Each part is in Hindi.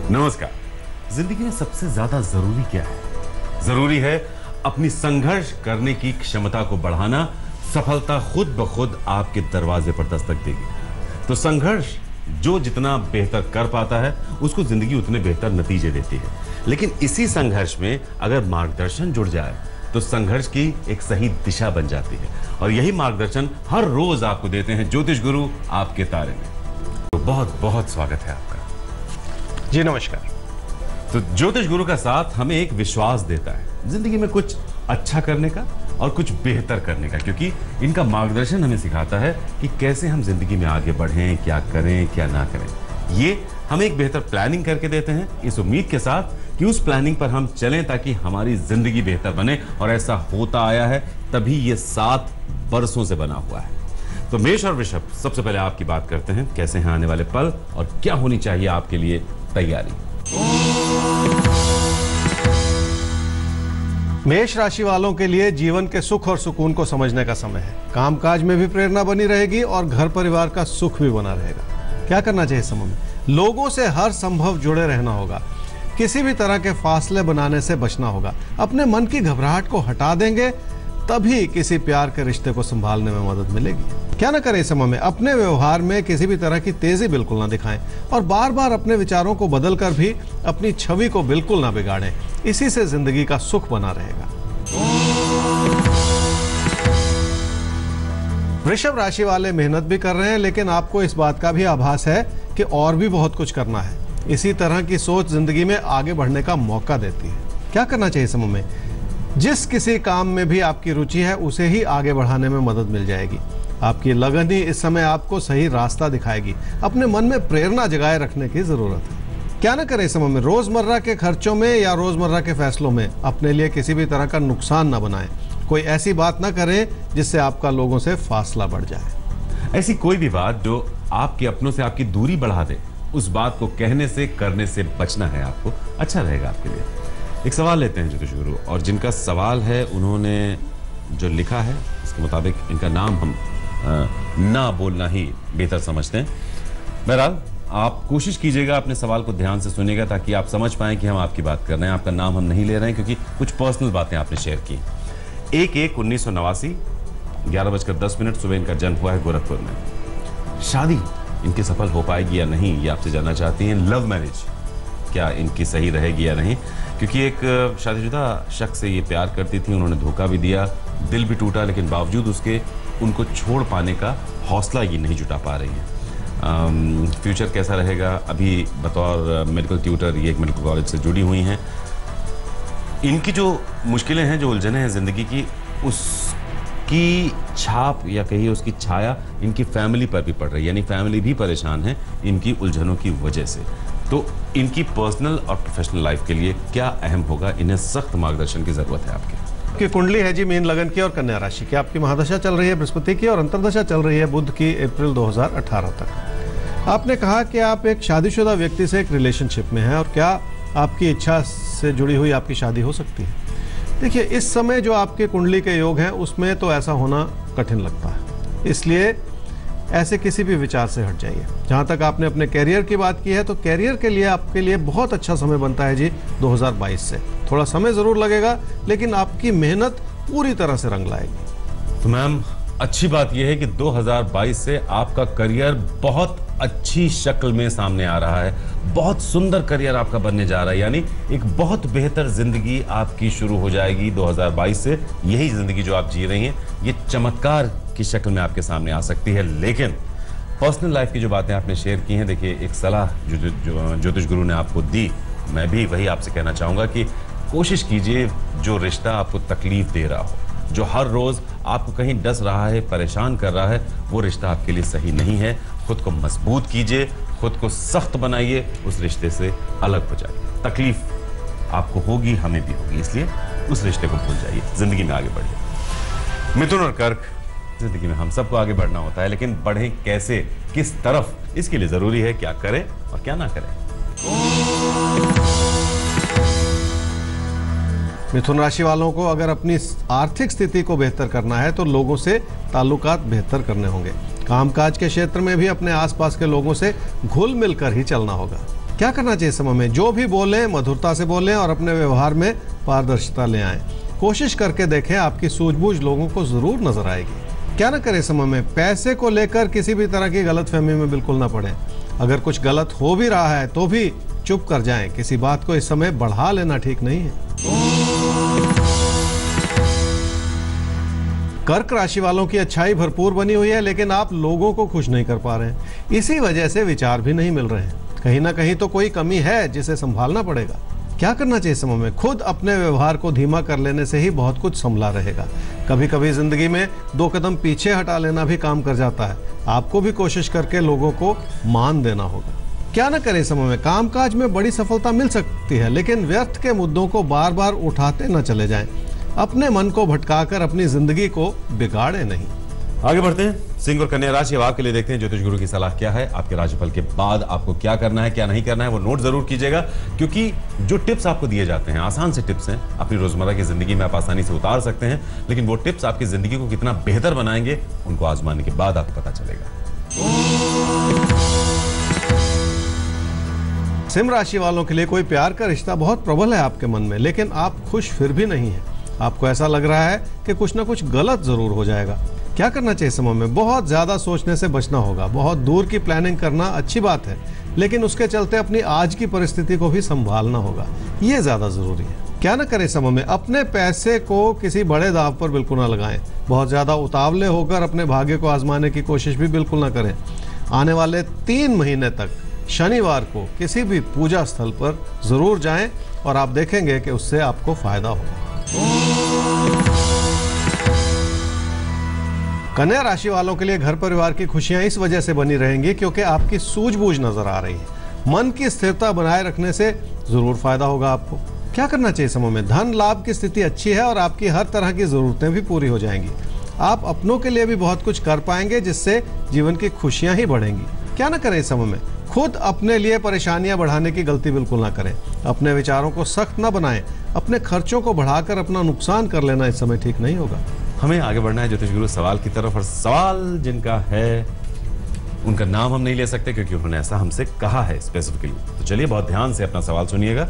नमस्कार। जिंदगी में सबसे ज्यादा जरूरी क्या है? जरूरी है अपनी संघर्ष करने की क्षमता को बढ़ाना। सफलता खुद ब खुद आपके दरवाजे पर दस्तक देगी। तो संघर्ष जो जितना बेहतर कर पाता है उसको जिंदगी उतने बेहतर नतीजे देती है। लेकिन इसी संघर्ष में अगर मार्गदर्शन जुड़ जाए तो संघर्ष की एक सही दिशा बन जाती है। और यही मार्गदर्शन हर रोज आपको देते हैं ज्योतिष गुरु आपके तारे में। तो बहुत बहुत स्वागत है आपका। जी नमस्कार। तो ज्योतिष गुरु का साथ हमें एक विश्वास देता है जिंदगी में कुछ अच्छा करने का और कुछ बेहतर करने का, क्योंकि इनका मार्गदर्शन हमें सिखाता है कि कैसे हम जिंदगी में आगे बढ़ें, क्या करें क्या ना करें। ये हमें एक बेहतर प्लानिंग करके देते हैं इस उम्मीद के साथ कि उस प्लानिंग पर हम चलें ताकि हमारी जिंदगी बेहतर बने। और ऐसा होता आया है, तभी ये 7 वर्षों से बना हुआ है। तो मेष और वृषभ, सबसे पहले आपकी बात करते हैं। कैसे हैं आने वाले पल और क्या होनी चाहिए आपके लिए तैयारी? मेष राशि वालों के लिए जीवन के सुख और सुकून को समझने का समय है। कामकाज में भी प्रेरणा बनी रहेगी और घर परिवार का सुख भी बना रहेगा। क्या करना चाहिए इस समय में? लोगों से हर संभव जुड़े रहना होगा। किसी भी तरह के फासले बनाने से बचना होगा। अपने मन की घबराहट को हटा देंगे तभी किसी प्यार के रिश्ते को संभालने में मदद मिलेगी। क्या ना करें इस समय में? अपने व्यवहार में किसी भी तरह की तेजी बिल्कुल ना दिखाएं और बार बार अपने विचारों को बदलकर भी अपनी छवि को बिल्कुल ना बिगाड़ें। इसी से जिंदगी का सुख बना रहेगा। वृषभ राशि वाले मेहनत भी कर रहे हैं, लेकिन आपको इस बात का भी आभास है कि और भी बहुत कुछ करना है। इसी तरह की सोच जिंदगी में आगे बढ़ने का मौका देती है। क्या करना चाहिए इस समय में? जिस किसी काम में भी आपकी रुचि है उसे ही आगे बढ़ाने में मदद मिल जाएगी। आपकी लगन ही इस समय आपको सही रास्ता दिखाएगी। अपने मन में प्रेरणा जगाए रखने की जरूरत है। क्या ना करें इस समय में? रोजमर्रा के खर्चों में या रोजमर्रा के फैसलों में अपने लिए किसी भी तरह का नुकसान न बनाएं। कोई ऐसी बात ना करें जिससे आपका लोगों से फासला बढ़ जाए। ऐसी कोई भी बात जो आपके अपनों से आपकी दूरी बढ़ा दे, उस बात को कहने से करने से बचना है आपको। अच्छा रहेगा आपके लिए। एक सवाल लेते हैं ज्योतिष गुरु, और जिनका सवाल है उन्होंने जो लिखा है उसके मुताबिक इनका नाम हम ना बोलना ही बेहतर समझते हैं। बहरहाल आप कोशिश कीजिएगा अपने सवाल को ध्यान से सुनिएगा ताकि आप समझ पाएं कि हम आपकी बात कर रहे हैं। आपका नाम हम नहीं ले रहे हैं क्योंकि कुछ पर्सनल बातें आपने शेयर की। 1/1/1989 11:10 सुबह इनका जन्म हुआ है गोरखपुर में। शादी इनकी सफल हो पाएगी या नहीं ये आपसे जानना चाहती हैं। लव मैरिज क्या इनकी सही रहेगी या नहीं, क्योंकि एक शादीशुदा शख्स से ये प्यार करती थी, उन्होंने धोखा भी दिया, दिल भी टूटा, लेकिन बावजूद उसके उनको छोड़ पाने का हौसला ये नहीं जुटा पा रही है। फ्यूचर कैसा रहेगा? अभी बतौर मेडिकल ट्यूटर ये एक मेडिकल कॉलेज से जुड़ी हुई हैं। इनकी जो मुश्किलें हैं, जो उलझनें हैं ज़िंदगी की, उसकी छाप या कहिए उसकी छाया इनकी फैमिली पर भी पड़ रही है। यानी फैमिली भी परेशान है इनकी उलझनों की वजह से। तो इनकी पर्सनल और प्रोफेशनल लाइफ के लिए क्या अहम होगा, इन्हें सख्त मार्गदर्शन की जरूरत है आपकी। कुंडली है जी मीन लगन की और कन्या राशि की। आपकी महादशा चल रही है बृहस्पति की और अंतर्दशा चल रही है बुध की अप्रैल 2018 तक। आपने कहा कि आप एक शादीशुदा व्यक्ति से एक रिलेशनशिप में हैं और क्या आपकी इच्छा से जुड़ी हुई आपकी शादी हो सकती है? देखिए, इस समय जो आपके कुंडली के योग हैं उसमें तो ऐसा होना कठिन लगता है, इसलिए ऐसे किसी भी विचार से हट जाइए। जहाँ तक आपने अपने कैरियर की बात की है तो कैरियर के लिए आपके लिए बहुत अच्छा समय बनता है जी 2022 से। थोड़ा समय ज़रूर लगेगा लेकिन आपकी मेहनत पूरी तरह से रंग लाएगी। तो मैम, अच्छी बात यह है कि 2022 से आपका करियर बहुत अच्छी शक्ल में सामने आ रहा है। बहुत सुंदर करियर आपका बनने जा रहा है, यानी एक बहुत बेहतर जिंदगी आपकी शुरू हो जाएगी 2022 से। यही जिंदगी जो आप जी रही हैं ये चमत्कार की शक्ल में आपके सामने आ सकती है। लेकिन पर्सनल लाइफ की जो बातें आपने शेयर की हैं, देखिए एक सलाह जो ज्योतिष गुरु ने आपको दी, मैं भी वही आपसे कहना चाहूँगा कि कोशिश कीजिए जो रिश्ता आपको तकलीफ दे रहा हो, जो हर रोज़ आपको कहीं डस रहा है, परेशान कर रहा है, वो रिश्ता आपके लिए सही नहीं है। खुद को मजबूत कीजिए, खुद को सख्त बनाइए, उस रिश्ते से अलग हो जाइए। तकलीफ आपको होगी, हमें भी होगी, इसलिए उस रिश्ते को भूल जाइए, जिंदगी में आगे बढ़िए। मिथुन और कर्क, जिंदगी में हम सबको आगे बढ़ना होता है, लेकिन बढ़ें कैसे, किस तरफ, इसके लिए जरूरी है क्या करें और क्या ना करें। मिथुन राशि वालों को अगर अपनी आर्थिक स्थिति को बेहतर करना है तो लोगों से ताल्लुकात बेहतर करने होंगे। कामकाज के क्षेत्र में भी अपने आसपास के लोगों से घुल मिलकर ही चलना होगा। क्या करना चाहिए समय में? जो भी बोलें मधुरता से बोलें और अपने व्यवहार में पारदर्शिता ले आएं। कोशिश करके देखें, आपकी सूझबूझ लोगों को जरूर नजर आएगी। क्या ना करें समय में? पैसे को लेकर किसी भी तरह की गलतफहमी में बिल्कुल ना पड़े। अगर कुछ गलत हो भी रहा है तो भी चुप कर जाएं। किसी बात को इस समय बढ़ा लेना ठीक नहीं है। कर्क राशि वालों की अच्छाई भरपूर बनी हुई है, लेकिन आप लोगों को खुश नहीं कर पा रहे हैं। इसी वजह से विचार भी नहीं मिल रहे हैं। कहीं ना कहीं तो कोई कमी है जिसे संभालना पड़ेगा। क्या करना चाहिए समय में? खुद अपने व्यवहार को धीमा कर लेने से ही बहुत कुछ संभला रहेगा। कभी कभी जिंदगी में 2 कदम पीछे हटा लेना भी काम कर जाता है। आपको भी कोशिश करके लोगों को मान देना होगा। क्या ना करें समय में? कामकाज में बड़ी सफलता मिल सकती है, लेकिन व्यर्थ के मुद्दों को बार बार उठाते न चले जाएं। अपने मन को भटकाकर अपनी जिंदगी को बिगाड़े नहीं। आगे बढ़ते हैं सिंह और कन्या राशि। अब आपके लिए देखते हैं ज्योतिष गुरु की सलाह क्या है। आपके राशिफल के बाद आपको क्या करना है, क्या नहीं करना है, वो नोट जरूर कीजिएगा, क्योंकि जो टिप्स आपको दिए जाते हैं आसान से टिप्स हैं, अपनी रोजमर्रा की जिंदगी में आप आसानी से उतार सकते हैं, लेकिन वो टिप्स आपकी जिंदगी को कितना बेहतर बनाएंगे उनको आजमाने के बाद आपको पता चलेगा। सिंह राशि वालों के लिए कोई प्यार का रिश्ता बहुत प्रबल है आपके मन में, लेकिन आप खुश फिर भी नहीं हैं। आपको ऐसा लग रहा है कि कुछ ना कुछ गलत जरूर हो जाएगा। क्या करना चाहिए समय में? बहुत ज्यादा सोचने से बचना होगा। बहुत दूर की प्लानिंग करना अच्छी बात है, लेकिन उसके चलते अपनी आज की परिस्थिति को भी संभालना होगा। ये ज्यादा जरूरी है। क्या ना करें समय में? अपने पैसे को किसी बड़े दाव पर बिल्कुल ना लगाएं। बहुत ज्यादा उतावले होकर अपने भाग्य को आजमाने की कोशिश भी बिल्कुल ना करें। आने वाले 3 महीने तक शनिवार को किसी भी पूजा स्थल पर जरूर जाएं और आप देखेंगे कि उससे आपको फायदा होगा। कन्या राशि वालों के लिए घर परिवार की खुशियां इस वजह से बनी रहेंगी क्योंकि आपकी सूझबूझ नजर आ रही है। मन की स्थिरता बनाए रखने से जरूर फायदा होगा आपको। क्या करना चाहिए समय में? धन लाभ की स्थिति अच्छी है और आपकी हर तरह की जरूरतें भी पूरी हो जाएंगी। आप अपनों के लिए भी बहुत कुछ कर पाएंगे, जिससे जीवन की खुशियां ही बढ़ेंगी। क्या ना करें समय में? खुद अपने लिए परेशानियां बढ़ाने की गलती बिल्कुल ना करें। अपने विचारों को सख्त ना बनाएं। अपने खर्चों को बढ़ाकर अपना नुकसान कर लेना इस समय ठीक नहीं होगा। हमें आगे बढ़ना है ज्योतिष गुरु सवाल की तरफ, और सवाल जिनका है उनका नाम हम नहीं ले सकते क्योंकि उन्होंने ऐसा हमसे कहा है स्पेसिफिकली। तो चलिए बहुत ध्यान से अपना सवाल सुनिएगा।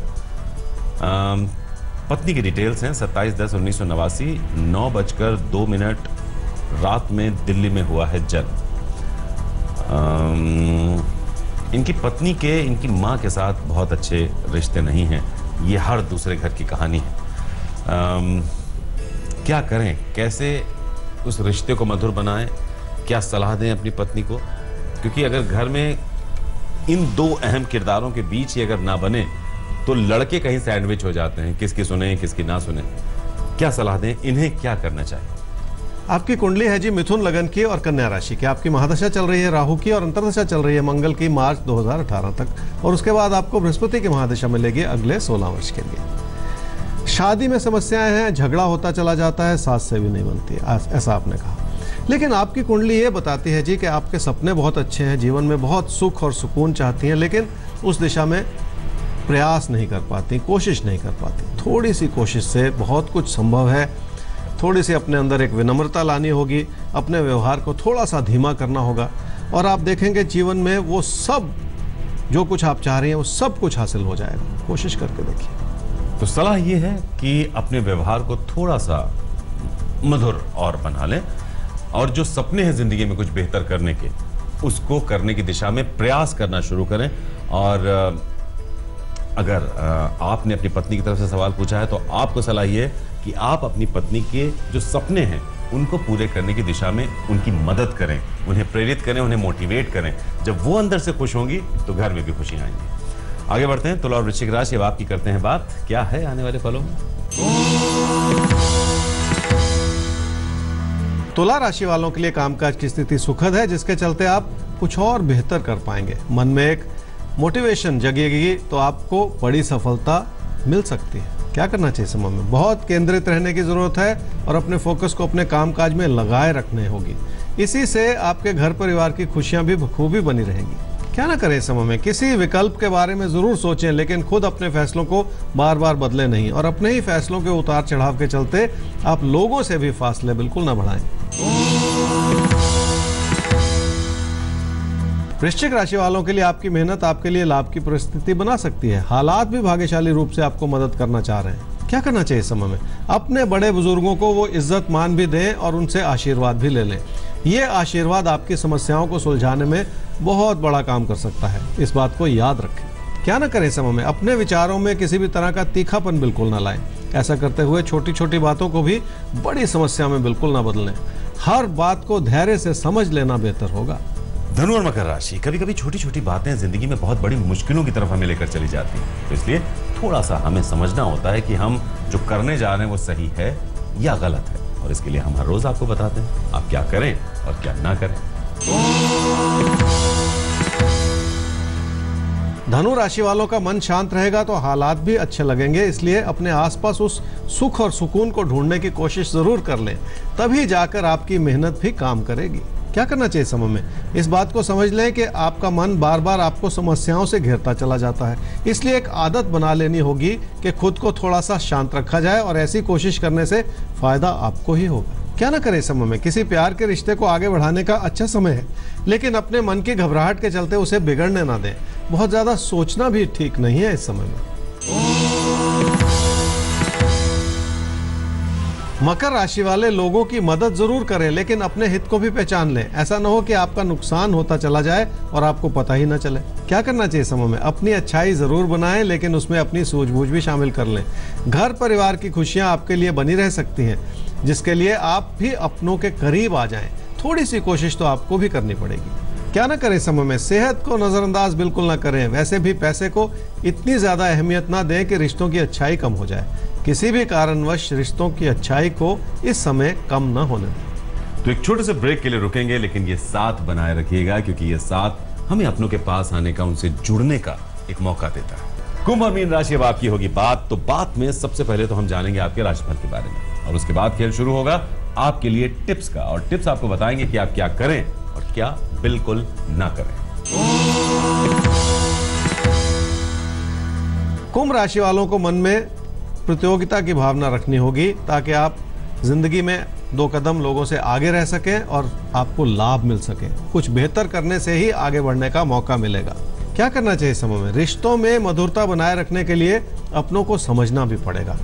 पत्नी की डिटेल्स हैं 27/10/1989 9:02 रात में दिल्ली में हुआ है जन्म। इनकी पत्नी के इनकी माँ के साथ बहुत अच्छे रिश्ते नहीं हैं। ये हर दूसरे घर की कहानी है। क्या करें, कैसे उस रिश्ते को मधुर बनाएं, क्या सलाह दें अपनी पत्नी को? क्योंकि अगर घर में इन 2 अहम किरदारों के बीच ही अगर ना बने तो लड़के कहीं सैंडविच हो जाते हैं, किसकी सुने किसकी ना सुने। क्या सलाह दें, इन्हें क्या करना चाहिए? आपकी कुंडली है जी मिथुन लगन की और कन्या राशि की। आपकी महादशा चल रही है राहु की और अंतर्दशा चल रही है मंगल की मार्च 2018 तक, और उसके बाद आपको बृहस्पति की महादशा मिलेगी अगले 16 वर्ष के लिए। शादी में समस्याएं हैं, झगड़ा होता चला जाता है, सास से भी नहीं बनती, ऐसा आपने कहा। लेकिन आपकी कुंडली ये बताती है जी कि आपके सपने बहुत अच्छे हैं, जीवन में बहुत सुख और सुकून चाहती हैं, लेकिन उस दिशा में प्रयास नहीं कर पाती, कोशिश नहीं कर पाती। थोड़ी सी कोशिश से बहुत कुछ संभव है। थोड़ी सी अपने अंदर एक विनम्रता लानी होगी, अपने व्यवहार को थोड़ा सा धीमा करना होगा, और आप देखेंगे जीवन में वो सब जो कुछ आप चाह रही हैं वो सब कुछ हासिल हो जाएगा। कोशिश करके देखिए। तो सलाह ये है कि अपने व्यवहार को थोड़ा सा मधुर और बना लें, और जो सपने हैं जिंदगी में कुछ बेहतर करने के, उसको करने की दिशा में प्रयास करना शुरू करें। और अगर आपने अपनी पत्नी की तरफ से सवाल पूछा है तो आपको सलाह ये है कि आप अपनी पत्नी के जो सपने हैं उनको पूरे करने की दिशा में उनकी मदद करें, उन्हें प्रेरित करें, उन्हें मोटिवेट करें। जब वो अंदर से खुश होंगी तो घर में भी खुशियां आएंगी। आगे बढ़ते हैं तुला और वृश्चिक राशि। अब आपकी करते हैं बात, क्या है आने वाले फलों में? तुला राशि वालों के लिए कामकाज की स्थिति सुखद है, जिसके चलते आप कुछ और बेहतर कर पाएंगे। मन में एक मोटिवेशन जगेगी तो आपको बड़ी सफलता मिल सकती है। क्या करना चाहिए समय में? बहुत केंद्रित रहने की जरूरत है और अपने फोकस को अपने कामकाज में लगाए रखने होगी। इसी से आपके घर परिवार की खुशियां भी बखूबी बनी रहेंगी। क्या ना करें समय में? किसी विकल्प के बारे में जरूर सोचें, लेकिन खुद अपने फैसलों को बार बार बदले नहीं, और अपने ही फैसलों के उतार चढ़ाव के चलते आप लोगों से भी फासले बिल्कुल ना बढ़ाएं। वृश्चिक राशि वालों के लिए आपकी मेहनत आपके लिए लाभ की परिस्थिति बना सकती है। हालात भी भाग्यशाली रूप से आपको मदद करना चाह रहे हैं। क्या करना चाहिए इस समय में? अपने बड़े बुजुर्गों को वो इज्जत मान भी दें और उनसे आशीर्वाद भी ले लें। ये आशीर्वाद आपकी समस्याओं को सुलझाने में बहुत बड़ा काम कर सकता है, इस बात को याद रखें। क्या ना करें इस समय में? अपने विचारों में किसी भी तरह का तीखापन बिल्कुल ना लाएं। ऐसा करते हुए छोटी छोटी बातों को भी बड़ी समस्या में बिल्कुल ना बदलें। हर बात को धैर्य से समझ लेना बेहतर होगा। धनु और मकर राशि, कभी कभी छोटी छोटी बातें जिंदगी में बहुत बड़ी मुश्किलों की तरफ हमें लेकर चली जाती हैं, तो इसलिए थोड़ा सा हमें समझना होता है कि हम जो करने जा रहे हैं वो सही है या गलत है, और इसके लिए हम हर रोज आपको बताते हैं आप क्या करें और क्या ना करें। धनु राशि वालों का मन शांत रहेगा तो हालात भी अच्छे लगेंगे, इसलिए अपने आसपास उस सुख और सुकून को ढूंढने की कोशिश जरूर कर लें, तभी जाकर आपकी मेहनत भी काम करेगी। क्या करना चाहिए समय में? इस बात को समझ लें कि आपका मन बार बार आपको समस्याओं से घेरता चला जाता है, इसलिए एक आदत बना लेनी होगी कि खुद को थोड़ा सा शांत रखा जाए, और ऐसी कोशिश करने से फायदा आपको ही होगा। क्या ना करें समय में? किसी प्यार के रिश्ते को आगे बढ़ाने का अच्छा समय है, लेकिन अपने मन की घबराहट के चलते उसे बिगड़ने ना दें। बहुत ज्यादा सोचना भी ठीक नहीं है इस समय में। मकर राशि वाले लोगों की मदद जरूर करें, लेकिन अपने हित को भी पहचान लें। ऐसा ना हो कि आपका नुकसान होता चला जाए और आपको पता ही ना चले। क्या करना चाहिए समय में? अपनी अच्छाई जरूर बनाएं, लेकिन उसमें अपनी सूझबूझ भी शामिल कर लें। घर परिवार की खुशियां आपके लिए बनी रह सकती हैं, जिसके लिए आप भी अपनों के करीब आ जाएं। थोड़ी सी कोशिश तो आपको भी करनी पड़ेगी। क्या ना करें समय में? सेहत को नजरअंदाज बिल्कुल ना करें। वैसे भी पैसे को इतनी ज्यादा अहमियत ना दें कि रिश्तों की अच्छाई कम हो जाए। किसी भी कारणवश रिश्तों की अच्छाई को इस समय कम न होने दें। तो एक छोटे से ब्रेक के लिए रुकेंगे, लेकिन ये साथ बनाए रखिएगा, क्योंकि ये साथ हमें अपनों के पास आने का, उनसे जुड़ने का एक मौका देता है। कुंभ और मीन राशि, अब आपकी होगी बात। तो बात में सबसे पहले तो हम जानेंगे आपके राशिफल के बारे में, और उसके बाद खेल शुरू होगा आपके लिए टिप्स का, और टिप्स आपको बताएंगे कि आप क्या करें और क्या बिल्कुल ना करें। कुंभ राशि वालों को मन में प्रतियोगिता की भावना रखनी होगी, ताकि आप जिंदगी में 2 कदम लोगों से आगे रह सकें और आपको लाभ मिल सके। कुछ बेहतर करने से ही आगे बढ़ने का मौका मिलेगा। क्या करना चाहिए समय में? रिश्तों में मधुरता बनाए रखने के लिए अपनों को समझना भी पड़ेगा।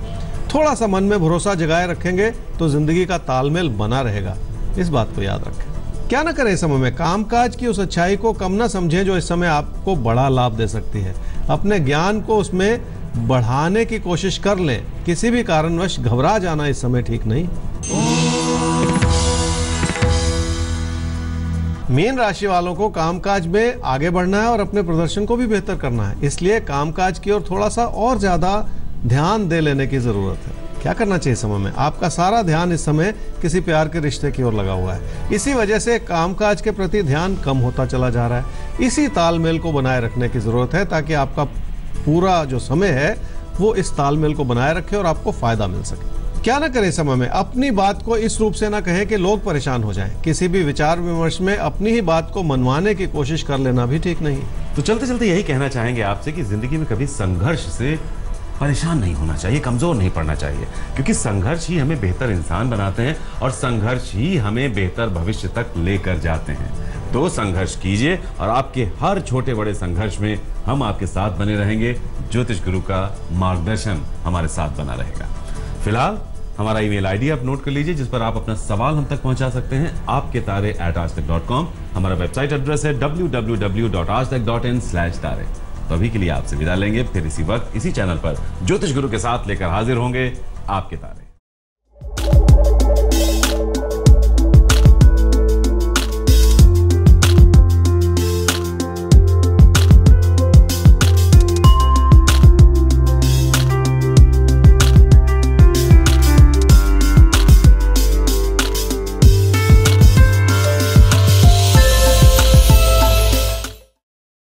थोड़ा सा मन में भरोसा जगाए रखेंगे तो जिंदगी का तालमेल बना रहेगा, इस बात को याद रखें। क्या ना करें समय में? कामकाज की उस अच्छाई को कम ना समझें जो इस समय आपको बड़ा लाभ दे सकती है। अपने ज्ञान को उसमें बढ़ाने की कोशिश कर लें। किसी भी कारणवश घबरा जाना इस समय ठीक नहीं। मीन राशि वालों को कामकाज में आगे बढ़ना है और अपने प्रदर्शन को भी बेहतर करना है, इसलिए कामकाज की ओर थोड़ा सा और ज्यादा ध्यान दे लेने की जरूरत है। क्या करना चाहिए समय में? आपका सारा ध्यान इस समय किसी प्यार के रिश्ते की ओर लगा हुआ है, इसी वजह से कामकाज के प्रति ध्यान कम होता चला जा रहा है। इसी तालमेल को बनाए रखने की जरूरत है, ताकि आपका पूरा जो समय है वो इस तालमेल को बनाए रखे और आपको फायदा मिल सके। क्या ना करें समय में? अपनी बात को इस रूप से ना कहें कि लोग परेशान हो जाएं। किसी भी विचार विमर्श में अपनी ही बात को मनवाने की कोशिश कर लेना भी ठीक नहीं। तो चलते चलते यही कहना चाहेंगे आपसे कि जिंदगी में कभी संघर्ष से परेशान नहीं होना चाहिए, कमजोर नहीं पड़ना चाहिए, क्योंकि संघर्ष ही हमें बेहतर इंसान बनाते हैं और संघर्ष ही हमें बेहतर भविष्य तक लेकर जाते हैं। तो संघर्ष कीजिए, और आपके हर छोटे बड़े संघर्ष में हम आपके साथ बने रहेंगे। ज्योतिष गुरु का मार्गदर्शन हमारे साथ बना रहेगा। फिलहाल हमारा ईमेल आईडी आप नोट कर लीजिए, जिस पर आप अपना सवाल हम तक पहुंचा सकते हैं, आपकेतारे@aajtak.com। हमारा वेबसाइट एड्रेस है www.aajtak.in/तारे। तो अभी के लिए आपसे विदा लेंगे, फिर इसी वक्त इसी चैनल पर ज्योतिष गुरु के साथ लेकर हाजिर होंगे आपके तारे।